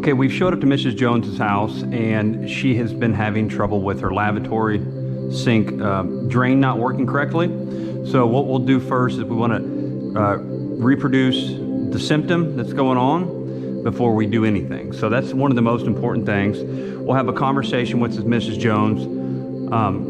Okay, we've showed up to Mrs. Jones's house, and she has been having trouble with her lavatory sink drain not working correctly. So what we'll do first is we want to reproduce the symptom that's going on before we do anything. So that's one of the most important things. We'll have a conversation with Mrs. Jones,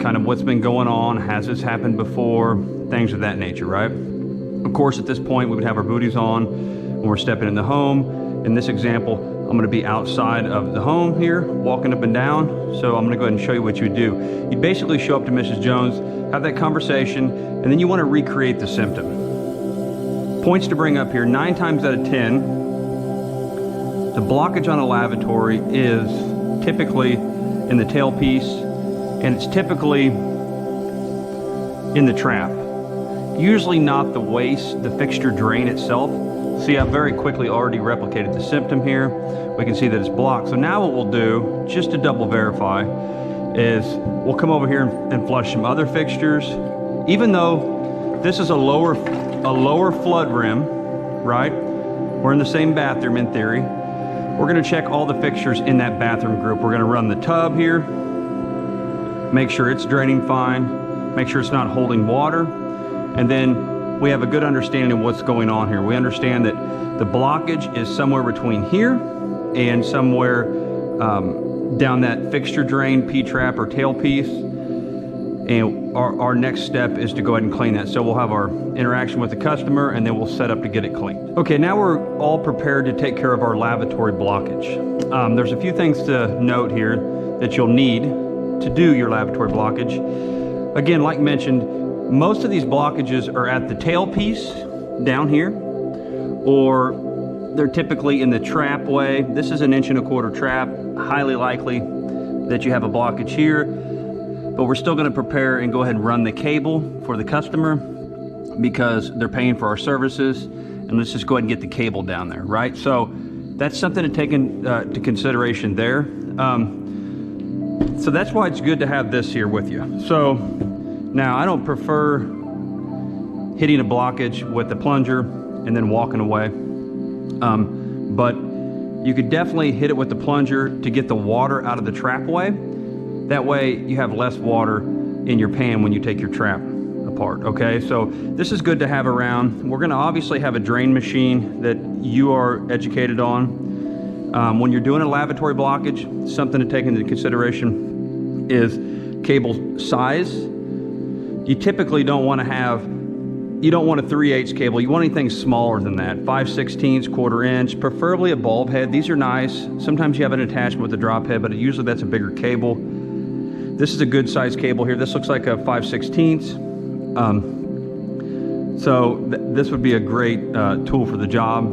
kind of what's been going on, has this happened before, things of that nature, right? Of course, at this point, we would have our booties on when we're stepping in the home. In this example, I'm going to be outside of the home here, walking up and down. So I'm going to go ahead and show you what you would do. You basically show up to Mrs. Jones, have that conversation, and then you want to recreate the symptom. Points to bring up here: 9 times out of 10, the blockage on a lavatory is typically in the tailpiece, and it's typically in the trap. Usually not the waste, the fixture drain itself. See, I've very quickly already replicated the symptom here. We can see that it's blocked. So now what we'll do, just to double verify, is we'll come over here and flush some other fixtures. Even though this is a lower flood rim, right? We're in the same bathroom in theory. We're gonna check all the fixtures in that bathroom group. We're gonna run the tub here, make sure it's draining fine, make sure it's not holding water, and then we have a good understanding of what's going on here. We understand that the blockage is somewhere between here and somewhere down that fixture drain, P-trap or tailpiece. And our next step is to go ahead and clean that. So we'll have our interaction with the customer, and then we'll set up to get it cleaned. Okay, now we're all prepared to take care of our lavatory blockage. There's a few things to note here that you'll need to do your lavatory blockage. Again, like mentioned, most of these blockages are at the tailpiece down here, or they're typically in the trap way. This is an 1.25 inch trap. Highly likely that you have a blockage here, but we're still going to prepare and go ahead and run the cable for the customer because they're paying for our services. And let's just go ahead and get the cable down there, right? So that's something to take into consideration there. So that's why it's good to have this here with you. So now, I don't prefer hitting a blockage with the plunger and then walking away, but you could definitely hit it with the plunger to get the water out of the trapway. That way you have less water in your pan when you take your trap apart, okay? So this is good to have around. We're gonna obviously have a drain machine that you are educated on. When you're doing a lavatory blockage, something to take into consideration is cable size. You typically don't want to have, you don't want a 3/8 cable. You want anything smaller than that, 5/16, 1/4 inch, preferably a bulb head. These are nice. Sometimes you have an attachment with a drop head, but usually that's a bigger cable. This is a good size cable here. This looks like a 5/16. This would be a great tool for the job.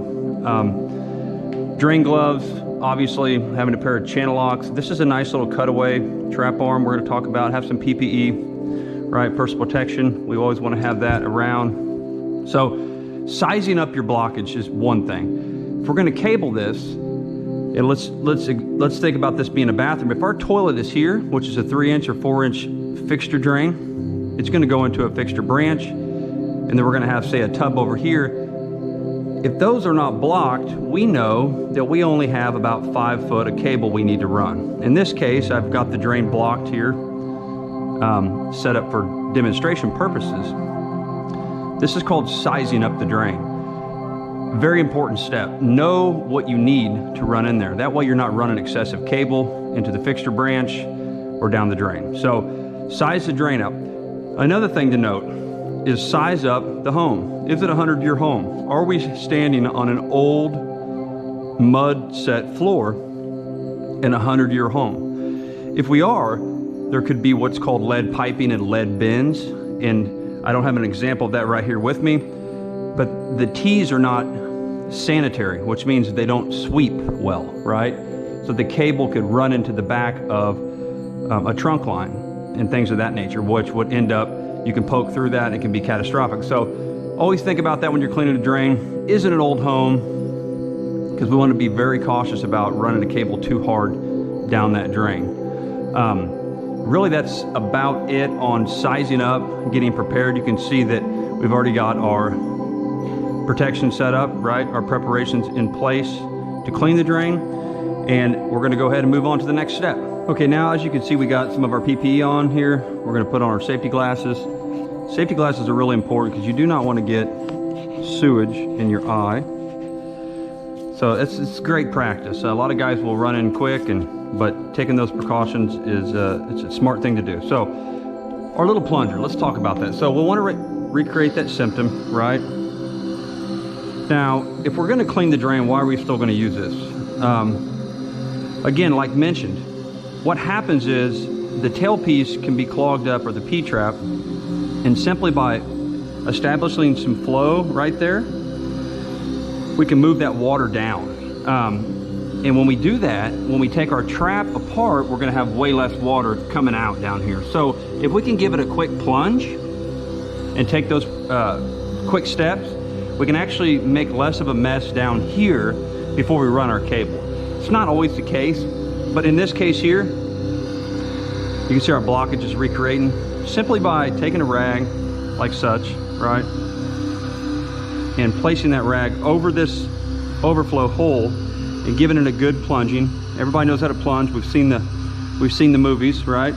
Drain gloves, obviously having a pair of channel locks. This is a nice little cutaway trap arm we're going to talk about. Have some PPE. Right, personal protection, we always want to have that around. So sizing up your blockage is one thing. If we're going to cable this, and let's think about this being a bathroom. If our toilet is here, which is a 3-inch or 4-inch fixture drain, it's going to go into a fixture branch, and then we're going to have, say, a tub over here. If those are not blocked, we know that we only have about 5 foot of cable we need to run. In this case, I've got the drain blocked here, set up for demonstration purposes. This is called sizing up the drain. Very important step. Know what you need to run in there. That way you're not running excessive cable into the fixture branch or down the drain. So size the drain up. Another thing to note is size up the home. Is it a 100-year home? Are we standing on an old mud set floor in a 100-year home? If we are, there could be what's called lead piping and lead bins, and I don't have an example of that right here with me, but the T's are not sanitary, which means they don't sweep well, right? So the cable could run into the back of a trunk line and things of that nature, which would end up, you can poke through that and it can be catastrophic. So always think about that when you're cleaning a drain. Is it an old home? Because we want to be very cautious about running the cable too hard down that drain. Really, that's about it on sizing up, getting prepared. You can see that we've already got our protection set up, right? Our preparations in place to clean the drain. And we're gonna go ahead and move on to the next step. Okay, now as you can see, we got some of our PPE on here. We're gonna put on our safety glasses. Safety glasses are really important because you do not want to get sewage in your eye. So it's great practice. A lot of guys will run in quick, but taking those precautions is it's a smart thing to do. So our little plunger, let's talk about that. So we'll want to recreate that symptom, right? Now, if we're going to clean the drain, why are we still going to use this? Again, like mentioned, what happens is the tailpiece can be clogged up, or the P-trap, and simply by establishing some flow right there, we can move that water down. And when we do that, when we take our trap apart, we're gonna have way less water coming out down here. So if we can give it a quick plunge and take those quick steps, we can actually make less of a mess down here before we run our cable. It's not always the case, but in this case here, you can see our blockage is recreating simply by taking a rag like such, right? And placing that rag over this overflow hole and giving it a good plunging. Everybody knows how to plunge. We've seen the movies, right?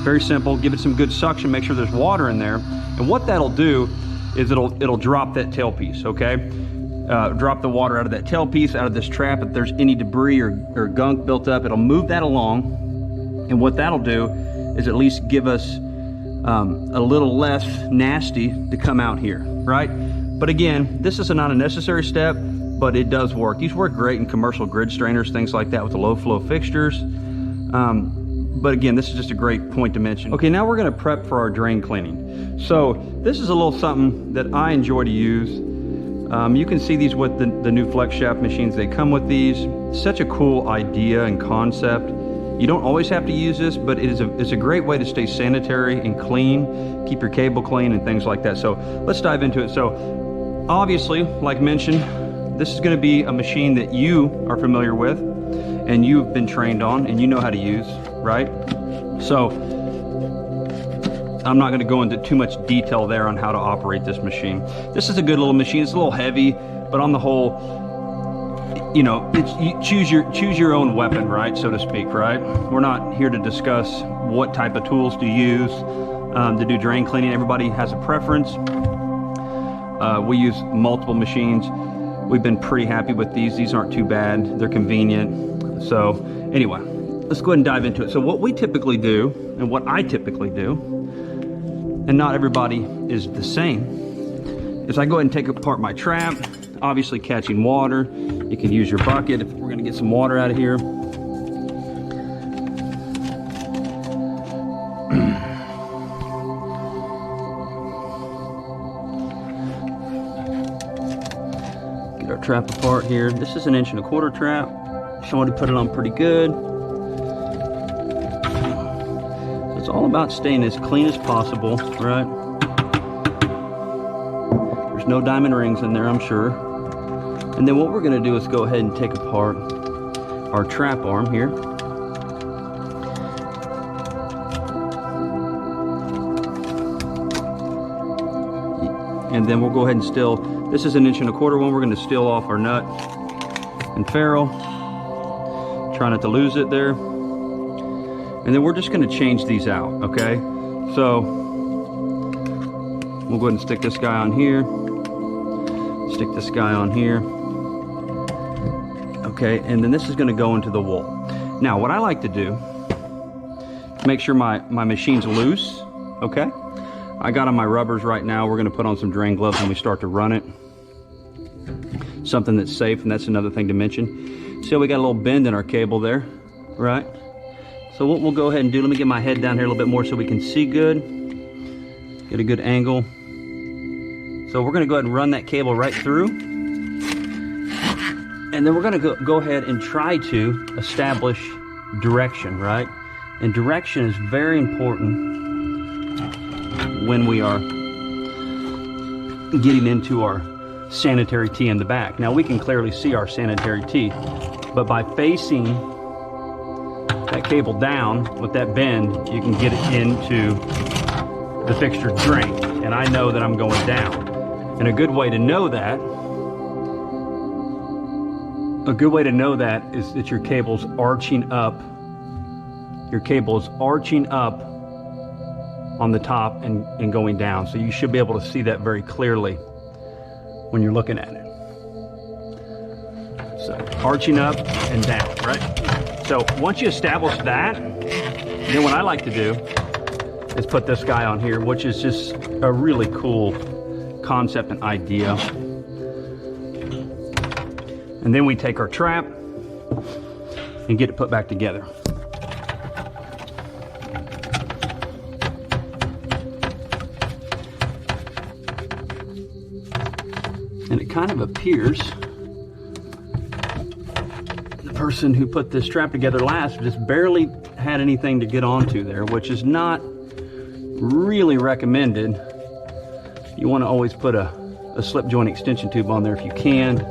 Very simple. Give it some good suction. Make sure there's water in there. And what that'll do is it'll drop that tailpiece, okay? Drop the water out of that tailpiece, out of this trap. If there's any debris or gunk built up, it'll move that along. And what that'll do is at least give us a little less nasty to come out here, right? But again, this is not a necessary step, but it does work. These work great in commercial grid strainers, things like that with the low flow fixtures. But again, this is just a great point to mention. Okay, now we're gonna prep for our drain cleaning. So this is a little something that I enjoy to use. You can see these with the new flex shaft machines. They come with these. Such a cool idea and concept. You don't always have to use this, but it's a great way to stay sanitary and clean, keep your cable clean and things like that. So let's dive into it. So obviously, like mentioned, this is going to be a machine that you are familiar with and you've been trained on and you know how to use, right? So I'm not going to go into too much detail there on how to operate this machine. This is a good little machine. It's a little heavy, but on the whole, you know, you choose your own weapon, right, so to speak, right? We're not here to discuss what type of tools to use to do drain cleaning. Everybody has a preference. We use multiple machines. We've been pretty happy with these. These aren't too bad. They're convenient. So anyway, let's go ahead and dive into it. So what we typically do, and what I typically do, and not everybody is the same, is I go ahead and take apart my trap, obviously catching water. You can use your bucket if we're gonna get some water out of here. Get our trap apart here. This is an 1 1/4 inch trap. Somebody put it on pretty good. So it's all about staying as clean as possible, right? There's no diamond rings in there, I'm sure. And then what we're going to do is go ahead and take apart our trap arm here. And then we'll go ahead and still, this is an 1 1/4 inch one, we're going to steel off our nut and ferrule. Try not to lose it there. And then we're just going to change these out, okay? So we'll go ahead and stick this guy on here. Stick this guy on here. Okay, and then this is going to go into the wool. Now, what I like to do, make sure my machine's loose, okay? I got on my rubbers right now. We're going to put on some drain gloves when we start to run it. Something that's safe, and that's another thing to mention. See how we got a little bend in our cable there, right? So what we'll go ahead and do, let me get my head down here a little bit more so we can see good. Get a good angle. So we're going to go ahead and run that cable right through. And then we're going to go ahead and try to establish direction, right? And direction is very important when we are getting into our sanitary tee in the back. Now we can clearly see our sanitary tee, but by facing that cable down with that bend, you can get it into the fixture drain. And I know that I'm going down. And a good way to know that A good way to know that is that your cable's arching up. Your cable is arching up on the top and going down. So you should be able to see that very clearly when you're looking at it. So arching up and down, right? So once you establish that, then what I like to do is put this guy on here, which is just a really cool concept and idea. And then we take our trap and get it put back together. And it kind of appears the person who put this trap together last just barely had anything to get onto there, which is not really recommended. You want to always put a slip joint extension tube on there if you can,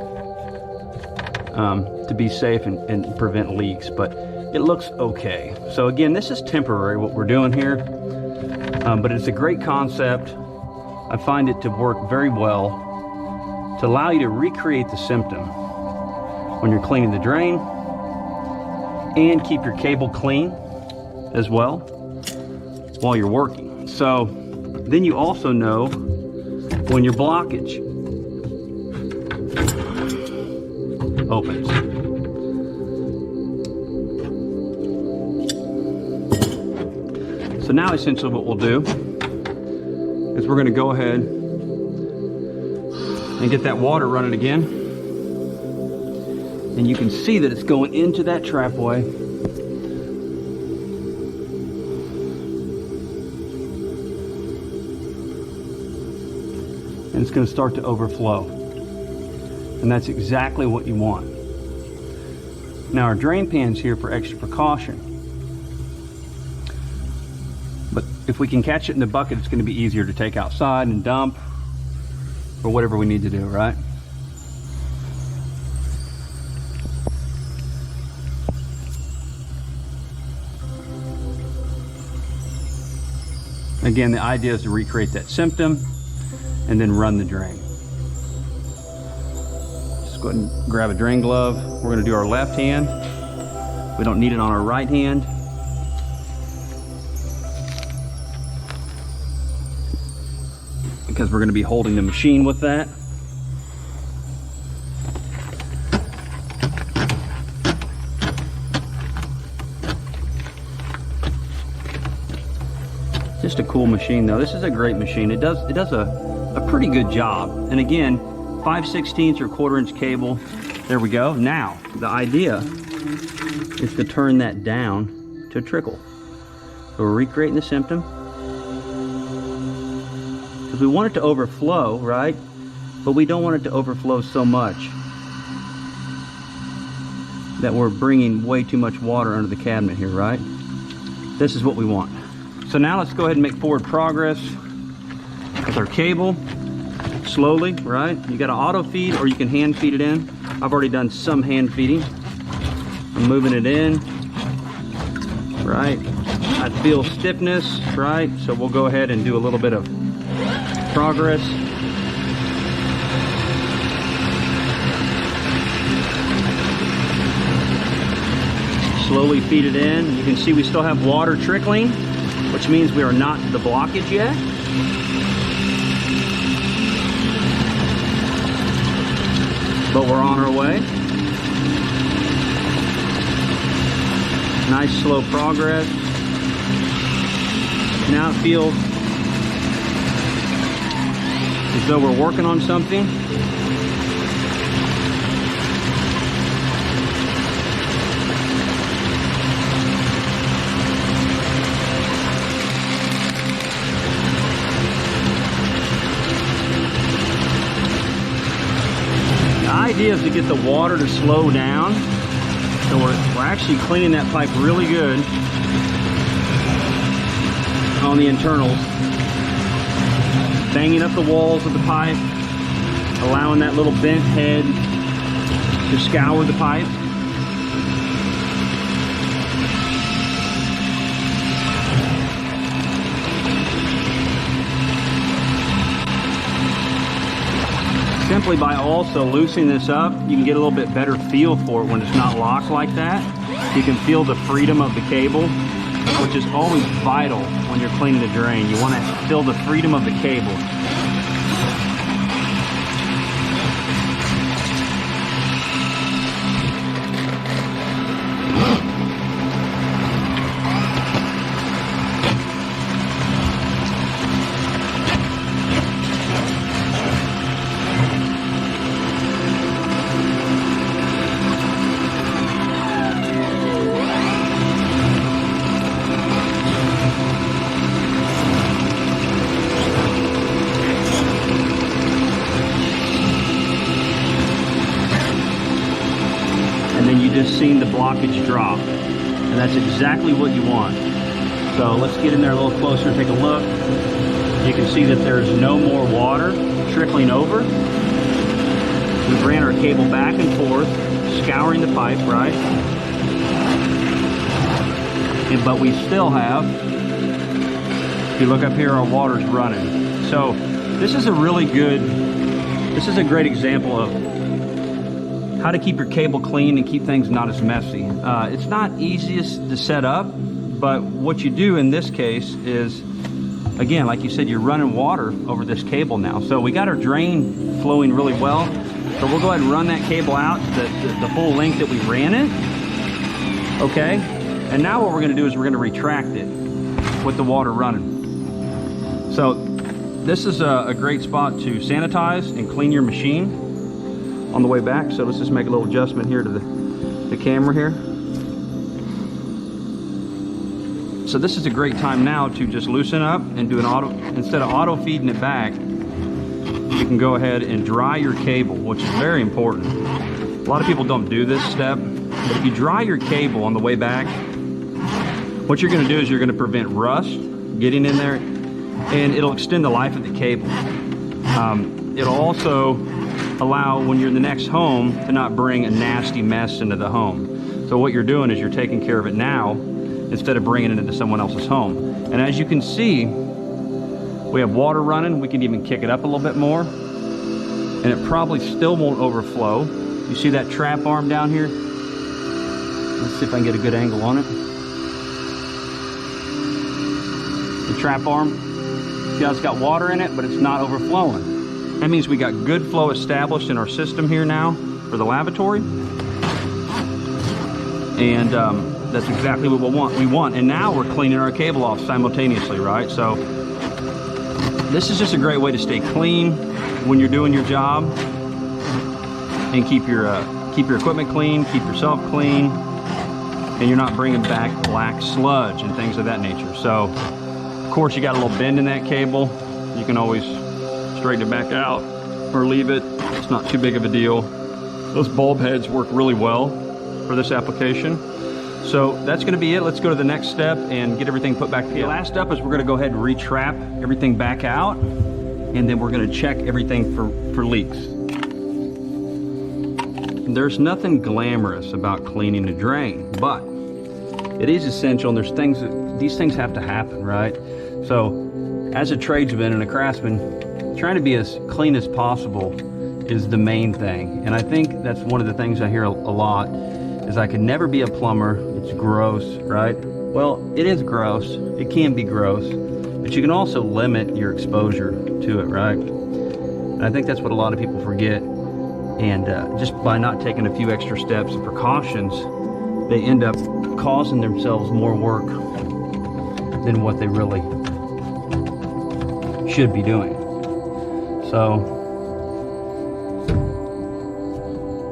to be safe and prevent leaks, but it looks okay. So again, this is temporary what we're doing here, but it's a great concept. I find it to work very well to allow you to recreate the symptom when you're cleaning the drain and keep your cable clean as well while you're working. So then you also know when your blockage opens. So now essentially what we'll do is we're going to go ahead and get that water running again. And you can see that it's going into that trapway. And it's going to start to overflow. And that's exactly what you want. Now our drain pan's here for extra precaution. But if we can catch it in the bucket, it's going to be easier to take outside and dump, or whatever we need to do, right? Again, the idea is to recreate that symptom and then run the drain. Just go ahead and grab a drain glove. We're going to do our left hand. We don't need it on our right hand. Because we're going to be holding the machine with that. Just a cool machine though. This is a great machine. It does a pretty good job. And again, 5/16 or 1/4 inch cable. There we go. Now, the idea is to turn that down to a trickle. So we're recreating the symptom. Because we want it to overflow, right? But we don't want it to overflow so much that we're bringing way too much water under the cabinet here, right? This is what we want. So now let's go ahead and make forward progress with our cable, slowly, right? You got to auto feed or you can hand feed it in. I've already done some hand feeding. I'm moving it in, right? I feel stiffness, right? So we'll go ahead and do a little bit of progress. Slowly feed it in. You can see we still have water trickling, which means we are not to the blockage yet. But we're on our way. Nice slow progress. Now it feels as though we're working on something. The idea is to get the water to slow down. So we're actually cleaning that pipe really good on the internals. Banging up the walls of the pipe, allowing that little bent head to scour the pipe. simply by also loosening this up, you can get a little bit better feel for it when it's not locked like that. You can feel the freedom of the cable, which is always vital when you're cleaning the drain. You want to feel the freedom of the cable. Just seen the blockage drop, and that's exactly what you want. So let's get in there a little closer and take a look. You can see that there's no more water trickling over. We've ran our cable back and forth, scouring the pipe, right? But we still have, if you look up here, our water's running. So this is a great example of how to keep your cable clean and keep things not as messy. It's not easiest to set up, but what you do in this case is, again, like you said, you're running water over this cable now. So we got our drain flowing really well. So we'll go ahead and run that cable out the full length that we ran it. Okay, and now what we're gonna do is we're gonna retract it with the water running. So this is a great spot to sanitize and clean your machine on the way back. So let's just make a little adjustment here to the camera here. So this is a great time now to just loosen up and do an auto, instead of auto feeding it back, you can go ahead and dry your cable, which is very important. A lot of people don't do this step, but if you dry your cable on the way back, what you're gonna do is you're gonna prevent rust getting in there, and it'll extend the life of the cable. It'll also allow, when you're in the next home, to not bring a nasty mess into the home. So what you're doing is you're taking care of it now instead of bringing it into someone else's home. And as you can see, we have water running. We can even kick it up a little bit more, and it probably still won't overflow. You see that trap arm down here? Let's see if I can get a good angle on it. The trap arm, see how it's got water in it, but it's not overflowing. That means we got good flow established in our system here now for the lavatory. And that's exactly what we want. And now we're cleaning our cable off simultaneously, right? So this is just a great way to stay clean when you're doing your job, and keep your equipment clean, keep yourself clean, and you're not bringing back black sludge and things of that nature. So, of course, you got a little bend in that cable. You can always straighten it back out or leave it. It's not too big of a deal. Those bulb heads work really well for this application. So that's going to be it. Let's go to the next step and get everything put back together. The last step is we're going to go ahead and retrap everything back out, and then we're going to check everything for leaks. There's nothing glamorous about cleaning a drain, but it is essential, and there's things that these things have to happen, right? So as a tradesman and a craftsman, trying to be as clean as possible is the main thing. And I think that's one of the things I hear a lot is I can never be a plumber. It's gross, right? Well, it is gross. It can be gross, but you can also limit your exposure to it, right? And I think that's what a lot of people forget. And just by not taking a few extra steps and precautions, they end up causing themselves more work than what they really should be doing. So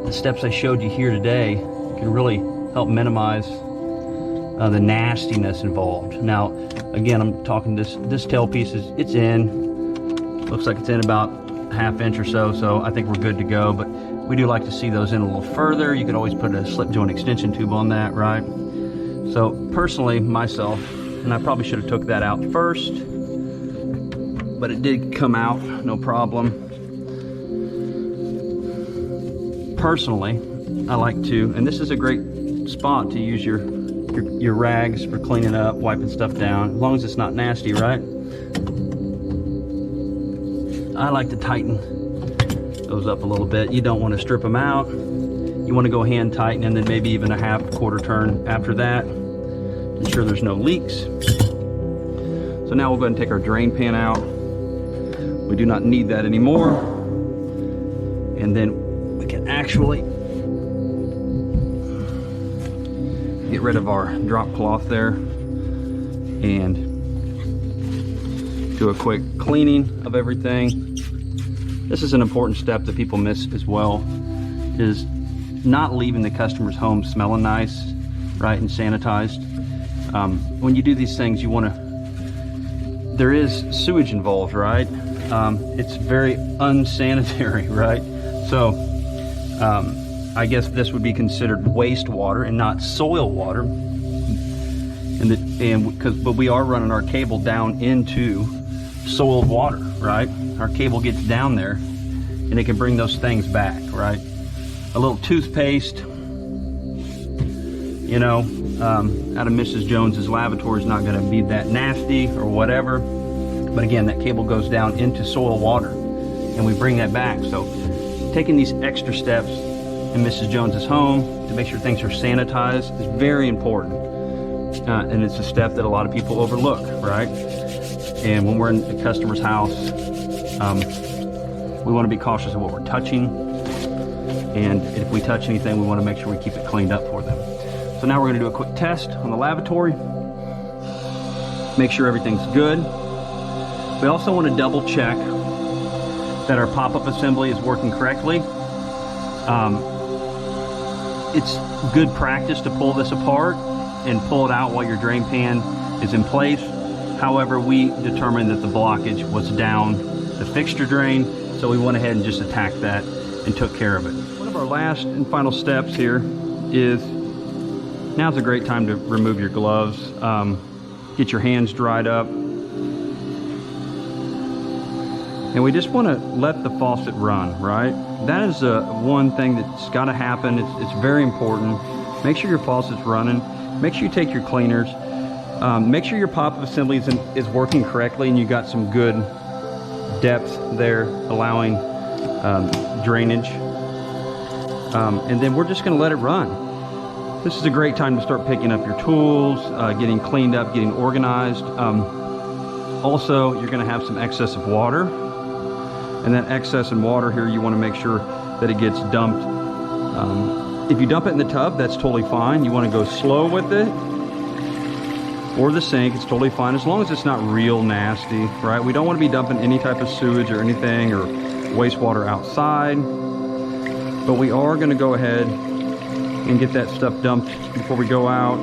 the steps I showed you here today can really help minimize the nastiness involved. Now, again, I'm talking this tail piece it's in. Looks like it's in about a ½ inch or so, so I think we're good to go. But we do like to see those in a little further. You could always put a slip joint extension tube on that, right? So personally, myself, and I probably should have took that out first, but it did come out, no problem. Personally, I like to, and this is a great spot to use your rags for cleaning up, wiping stuff down, as long as it's not nasty, right? I like to tighten those up a little bit. You don't want to strip them out. You want to go hand tighten and then maybe even a half quarter turn after that. Ensure there's no leaks. So now we'll go ahead and take our drain pan out. We do not need that anymore. And then we can actually get rid of our drop cloth there and do a quick cleaning of everything. This is an important step that people miss as well, is not leaving the customer's home smelling nice, right, and sanitized. When you do these things, you want to, there is sewage involved, right? It's very unsanitary, right? So I guess this would be considered wastewater and not soil water. But we are running our cable down into soiled water, right? Our cable gets down there and it can bring those things back, right? A little toothpaste, you know, out of Mrs. Jones's lavatory is not going to be that nasty or whatever. But again, that cable goes down into soil water and we bring that back. So taking these extra steps in Mrs. Jones's home to make sure things are sanitized is very important. And it's a step that a lot of people overlook, right? And when we're in a customer's house, we want to be cautious of what we're touching. And if we touch anything, we want to make sure we keep it cleaned up for them. So now we're going to do a quick test on the lavatory. Make sure everything's good. We also want to double check that our pop-up assembly is working correctly. It's good practice to pull this apart and pull it out while your drain pan is in place. However, we determined that the blockage was down the fixture drain, so we went ahead and just attacked that and took care of it. One of our last and final steps here is, now's a great time to remove your gloves, get your hands dried up. And we just want to let the faucet run, right? That is one thing that's got to happen. It's very important. Make sure your faucet's running. Make sure you take your cleaners. Make sure your pop-up assembly is working correctly and you got some good depth there, allowing drainage. And then we're just going to let it run. This is a great time to start picking up your tools, getting cleaned up, getting organized. Also, you're going to have some excess of water. And that excess in water here, you want to make sure that it gets dumped. If you dump it in the tub, that's totally fine. You want to go slow with it, or the sink, it's totally fine, as long as it's not real nasty, right? We don't want to be dumping any type of sewage or anything or wastewater outside. But we are going to go ahead and get that stuff dumped before we go out.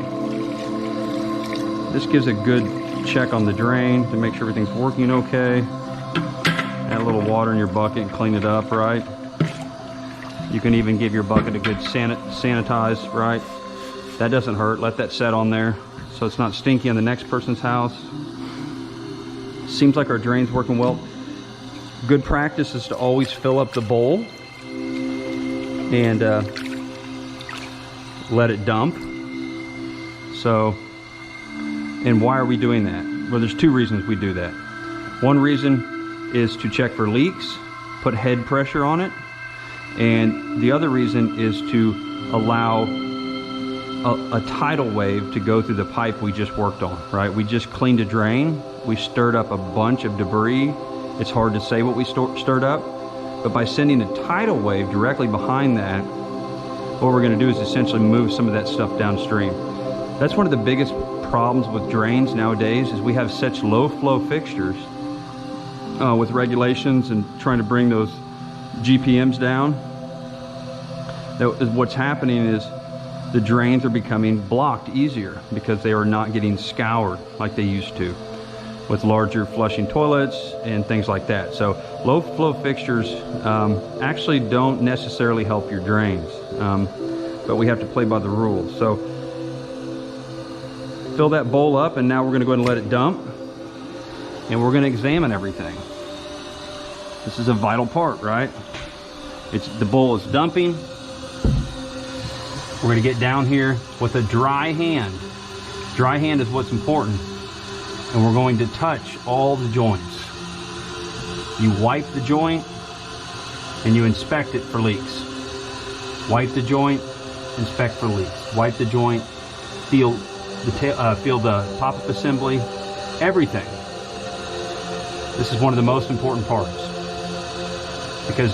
This gives a good check on the drain to make sure everything's working okay. Add a little water in your bucket and clean it up, right? You can even give your bucket a good sanitize, right? That doesn't hurt. Let that set on there so it's not stinky on the next person's house. Seems like our drain's working well. Good practice is to always fill up the bowl and let it dump. So, and why are we doing that? Well, there's two reasons we do that. One reason is to check for leaks, put head pressure on it. And the other reason is to allow a tidal wave to go through the pipe we just worked on, right? We just cleaned a drain. We stirred up a bunch of debris. It's hard to say what we stirred up, but by sending a tidal wave directly behind that, what we're gonna do is essentially move some of that stuff downstream. That's one of the biggest problems with drains nowadays, is we have such low flow fixtures with regulations and trying to bring those GPMs down. What's happening is the drains are becoming blocked easier because they are not getting scoured like they used to with larger flushing toilets and things like that. So low flow fixtures actually don't necessarily help your drains, but we have to play by the rules. So fill that bowl up, and now we're going to go ahead and let it dump, and we're going to examine everything. This is a vital part, right? The bowl is dumping. We're going to get down here with a dry hand. Dry hand is what's important. And we're going to touch all the joints. You wipe the joint, and you inspect it for leaks. Wipe the joint, inspect for leaks. Wipe the joint, feel the pop-up assembly, everything. This is one of the most important parts, because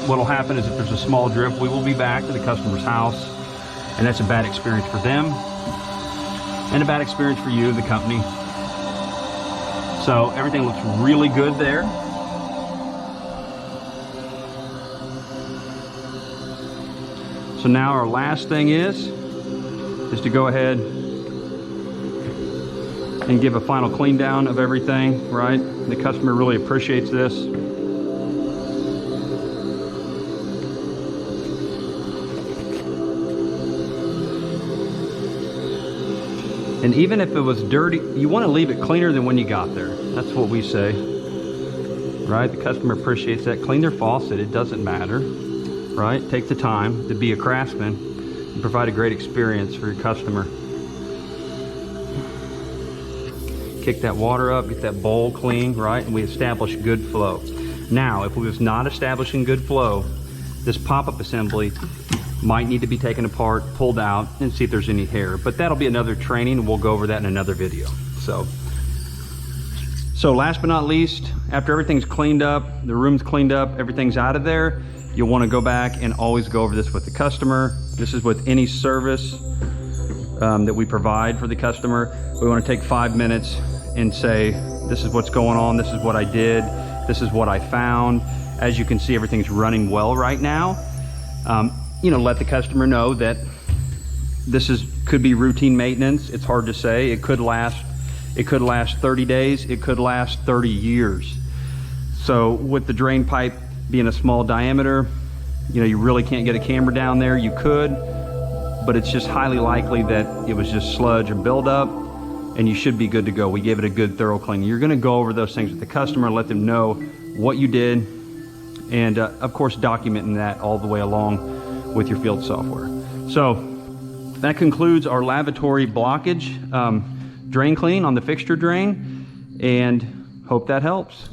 what'll happen is if there's a small drip, we will be back to the customer's house, and that's a bad experience for them and a bad experience for you, the company. So everything looks really good there. So now our last thing is to go ahead and give a final clean down of everything, right? The customer really appreciates this. And even if it was dirty, you want to leave it cleaner than when you got there. That's what we say, right? The customer appreciates that. Clean their faucet, it doesn't matter, right? Take the time to be a craftsman and provide a great experience for your customer. Kick that water up, get that bowl clean, right? And we establish good flow. Now, if we was not establishing good flow, this pop-up assembly might need to be taken apart, pulled out, and see if there's any hair. But that'll be another training, and we'll go over that in another video. So last but not least, after everything's cleaned up, the room's cleaned up, everything's out of there, you'll want to go back and always go over this with the customer. This is with any service that we provide for the customer. We want to take 5 minutes and say, this is what's going on, this is what I did, this is what I found. As you can see, everything's running well right now. You know, let the customer know that this could be routine maintenance. It's hard to say. It could last 30 days. It could last 30 years. So with the drain pipe being a small diameter, you know, you really can't get a camera down there. You could, but it's just highly likely that it was just sludge or buildup, and you should be good to go. We gave it a good thorough clean. You're going to go over those things with the customer, let them know what you did, and of course documenting that all the way along with your field software. So that concludes our lavatory blockage drain clean on the fixture drain, and hope that helps.